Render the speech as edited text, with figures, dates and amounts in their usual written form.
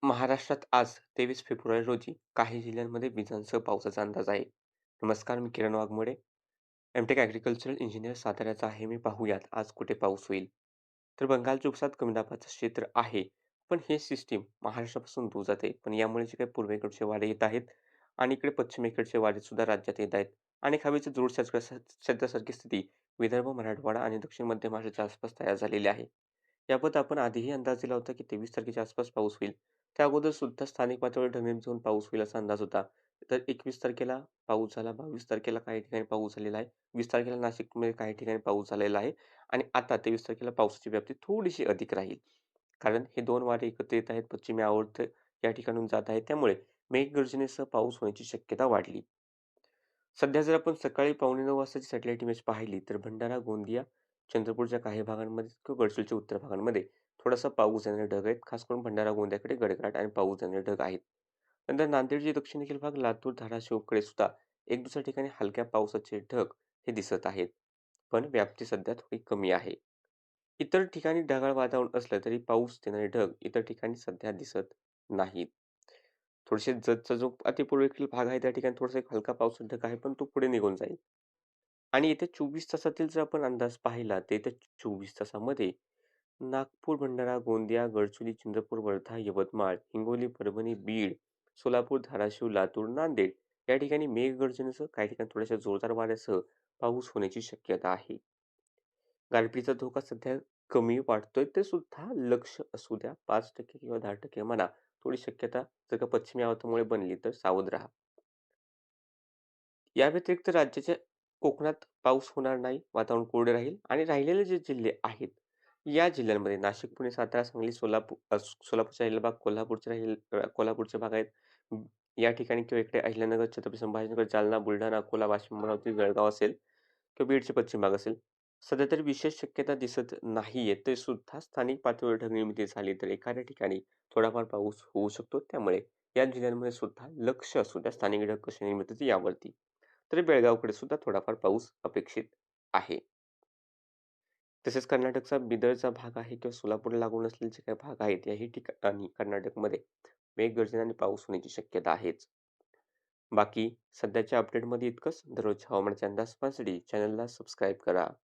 महाराष्ट्रात आज 23 फेब्रुवारी रोजी काही जिल्ह्यांमध्ये विजांसह पावसाचा अंदाज आहे. नमस्कार, मी किरण वाघमोडे, एमटेक ॲग्रिकल्चरल इंजिनियर साताऱ्याचा आहे. मी पाहूयात आज कुठे पाऊस होईल. तर बंगालच्या उपसात कमी दाबाचं क्षेत्र आहे, पण हे सिस्टीम महाराष्ट्रापासून दूर जाते. पण यामुळे जे काही पूर्वेकडचे वारे येत आहेत आणि इकडे पश्चिमेकडचे वारे सुद्धा राज्यात येत आहेत. आणि हवेची जोड क्षेत्रासारखी स्थिती विदर्भ, मराठवाडा आणि दक्षिण मध्य महाराष्ट्राच्या आसपास तयार झालेली आहे. याबद्दल आपण आधीही अंदाज दिला होता, की 23 तारखेच्या आसपास पाऊस होईल. त्या अगोदर सुद्धा स्थानिक पातळीवर ढगफुटी होऊन पाऊस होईल असा अंदाज होता. तर 21 तारखेला पाऊस झाला, 22 तारखेला काही ठिकाणी पाऊस झालेला आहे. 20 तारखेला नाशिकमध्ये काही ठिकाणी पाऊस झालेला आहे आणि आता 23 तारखेला पावसाची व्याप्ती थोडीशी अधिक राहील. कारण हे 2 वारे एकत्र येत आहेत. पश्चिमी आवर्त या ठिकाणाहून जात आहे. त्यामुळे मेघगर्जनेसह पाऊस होण्याची शक्यता वाढली. सध्या जर आपण सकाळी 8:45 वाजताची सॅटेलाईट इमेज पाहिली, तर भंडारा, गोंदिया, चंद्रपूरच्या काही भागांमध्ये किंवा गडचिरोलीच्या उत्तर भागांमध्ये थोडासा पाऊस येणारे ढग आहेत. खास करून भंडारा, गोंदियाकडे गडगडाट आणि पाऊस येणारे ढग आहेत. नंतर नांदेडचे दक्षिणेकडील भाग, लातूर, धाराशिवकडे सुद्धा एक दुसऱ्या ठिकाणी हलक्या पावसाचे ढग हे दिसत आहेत. पण व्याप्ती सध्या थोडी कमी आहे. इतर ठिकाणी ढगाळ वातावरण असलं तरी पाऊस देणारे ढग इतर ठिकाणी सध्या दिसत नाहीत. थोडेसे जतचा जो अतिपूर्वेकडील भाग आहे त्या ठिकाणी थोडासा एक हलका पावसाचा ढग आहे, पण तो पुढे निघून जाईल. आणि येत्या 24 तासातील जर आपण अंदाज पाहिला, तर येत्या 24 तासामध्ये नागपूर, भंडारा, गोंदिया, गडचिरोली, चंद्रपूर, वर्धा, यवतमाळ, हिंगोली, परभणी, बीड, सोलापूर, धाराशिव, लातूर, नांदेड या ठिकाणी मेघगर्जनेसह काही ठिकाणी थोड्याशा जोरदार वाऱ्यासह पाऊस होण्याची शक्यता आहे. गारपीटीचा धोका सध्या कमी वाटतोय, ते सुद्धा लक्ष असू द्या. 5% किंवा 10% म्हणा. थोडी शक्यता जर का पश्चिमी वातावरणामुळे बनली तर सावध राहा. या व्यतिरिक्त राज्याच्या कोकणात पाऊस होणार नाही. वातावरण कोरडे राहील आणि राहिलेले जे जिल्हे आहेत, या जिल्ह्यांमध्ये नाशिक, पुणे, सातारा, सांगली, सोलापूरचा राहिलेला भाग, कोल्हापूरचे भाग आहेत. अं, या ठिकाणी किंवा इकडे अहिल्यानगर, छत्रपती संभाजीनगर, जालना, बुलढाणा, अकोला, वाशिम, अमरावती, जळगाव असेल किंवा बीडचे पश्चिम भाग असेल. सध्या तरी विशेष शक्यता दिसत नाहीये. ते सुद्धा स्थानिक पातळीवर ढगनिर्मिती झाली तर एखाद्या ठिकाणी थोडाफार पाऊस होऊ शकतो. त्यामुळे या जिल्ह्यांमध्ये सुद्धा लक्ष असू द्या स्थानिक ढग कसे निर्मित होतात यावरती. तरी बेळगावकडे सुद्धा थोडाफार पाऊस अपेक्षित आहे. तसेच कर्नाटकचा बिदरचा भाग आहे किंवा सोलापूरला लागून असलेले जे काही भाग आहेत, याही ठिकाणी कर्नाटकमध्ये मेघगर्जना आणि पाऊस होण्याची शक्यता आहेच. बाकी सध्याच्या अपडेटमध्ये इतकंच. दररोज हवामानाचे अंदाज पाहण्यासाठी चॅनलला सबस्क्राईब करा.